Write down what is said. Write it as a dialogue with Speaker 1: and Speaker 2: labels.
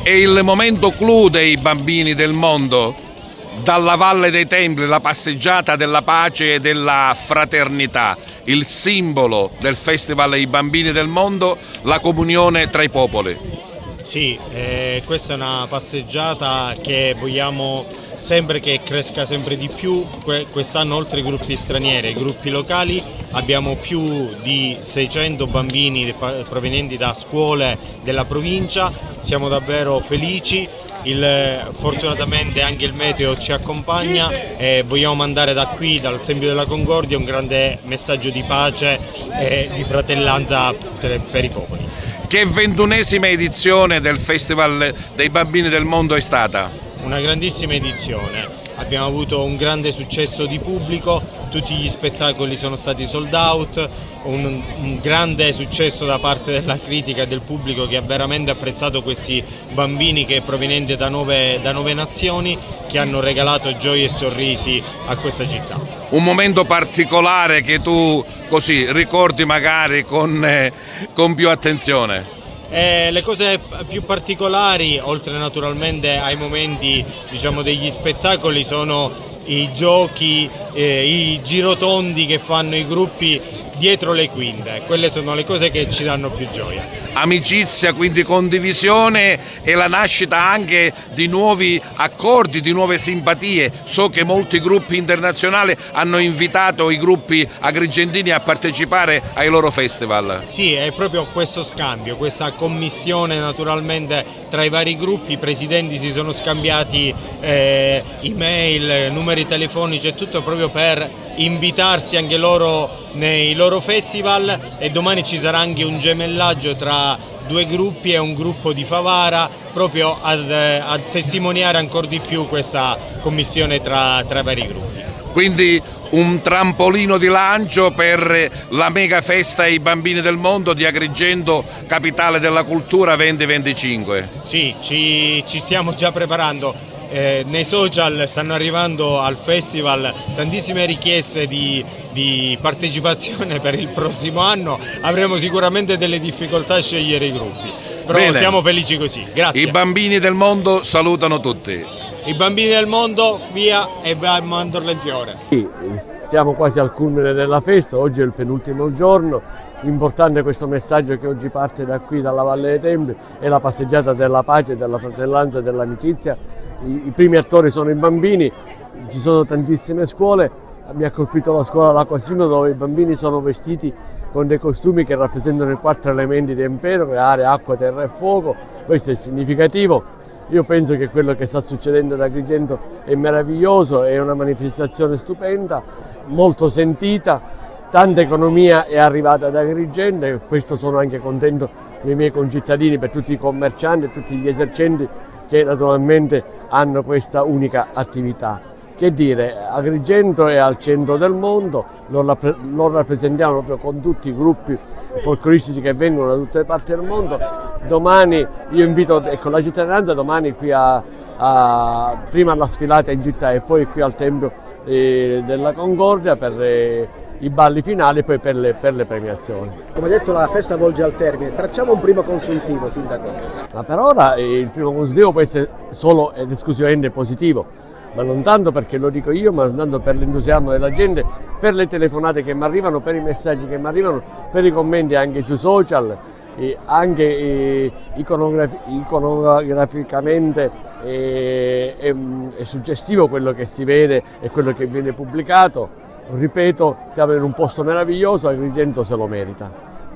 Speaker 1: È il momento clou dei bambini del mondo, dalla Valle dei Templi, la passeggiata della pace e della fraternità, il simbolo del Festival dei Bambini del Mondo, la comunione tra i popoli.
Speaker 2: Sì, questa è una passeggiata che vogliamo sempre che cresca sempre di più. Quest'anno, oltre ai gruppi stranieri, ai gruppi locali, abbiamo più di 600 bambini provenienti da scuole della provincia. Siamo davvero felici. Fortunatamente anche il meteo ci accompagna e vogliamo mandare da qui, dal Tempio della Concordia, un grande messaggio di pace e di fratellanza per i popoli.
Speaker 1: Che 21esima edizione del Festival dei Bambini del Mondo è stata?
Speaker 2: Una grandissima edizione, abbiamo avuto un grande successo di pubblico, tutti gli spettacoli sono stati sold out, un grande successo da parte della critica e del pubblico che ha veramente apprezzato questi bambini che provenienti da nove nazioni, che hanno regalato gioie e sorrisi a questa città.
Speaker 1: Un momento particolare che tu così ricordi magari con più attenzione?
Speaker 2: Le cose più particolari, oltre naturalmente ai momenti degli spettacoli, sono i giochi, i girotondi che fanno i gruppi dietro le quinte. Quelle sono le cose che ci danno più gioia.
Speaker 1: Amicizia, quindi condivisione e la nascita anche di nuovi accordi, di nuove simpatie. So che molti gruppi internazionali hanno invitato i gruppi agrigentini a partecipare ai loro festival.
Speaker 2: Sì, è proprio questo scambio, questa commistione naturalmente tra i vari gruppi. I presidenti si sono scambiati email, numeri telefonici e tutto proprio per invitarsi anche loro nei loro festival, e domani ci sarà anche un gemellaggio tra due gruppi e un gruppo di Favara, proprio a testimoniare ancora di più questa commissione tra i vari gruppi.
Speaker 1: Quindi un trampolino di lancio per la mega festa ai bambini del mondo di Agrigento, capitale della cultura 2025.
Speaker 2: Sì, ci stiamo già preparando. Nei social stanno arrivando al festival tantissime richieste di partecipazione per il prossimo anno. Avremo sicuramente delle difficoltà a scegliere i gruppi, però
Speaker 1: Bene.
Speaker 2: Siamo felici così. Grazie.
Speaker 1: I bambini del mondo salutano tutti.
Speaker 2: I bambini del mondo, via e mandorle in fiore.
Speaker 3: Sì, siamo quasi al culmine della festa, oggi è il penultimo giorno. Importante questo messaggio che oggi parte da qui, dalla Valle dei Templi, è la passeggiata della pace, della fratellanza e dell'amicizia. I primi attori sono i bambini, ci sono tantissime scuole. Mi ha colpito la scuola L'Acquasino, dove i bambini sono vestiti con dei costumi che rappresentano i 4 elementi di Empero, aria, acqua, terra e fuoco. Questo è significativo. Io penso che quello che sta succedendo ad Agrigento è meraviglioso, è una manifestazione stupenda, molto sentita, tanta economia è arrivata ad Agrigento e questo sono anche contento dei miei concittadini, per tutti i commercianti e tutti gli esercenti che naturalmente hanno questa unica attività. Che dire, Agrigento è al centro del mondo, lo rappresentiamo proprio con tutti i gruppi folcloristici che vengono da tutte le parti del mondo. Domani io invito la cittadinanza domani qui prima alla sfilata in città e poi qui al Tempio della Concordia per i balli finali e poi per le premiazioni.
Speaker 4: Come detto, la festa volge al termine, tracciamo un primo consuntivo, Sindaco.
Speaker 3: Ma per ora il primo consuntivo può essere solo ed esclusivamente positivo, ma non tanto perché lo dico io, ma tanto per l'entusiasmo della gente, per le telefonate che mi arrivano, per i messaggi che mi arrivano, per i commenti anche sui social, anche iconograficamente è suggestivo quello che si vede e quello che viene pubblicato. Ripeto, siamo in un posto meraviglioso, Agrigento se lo merita.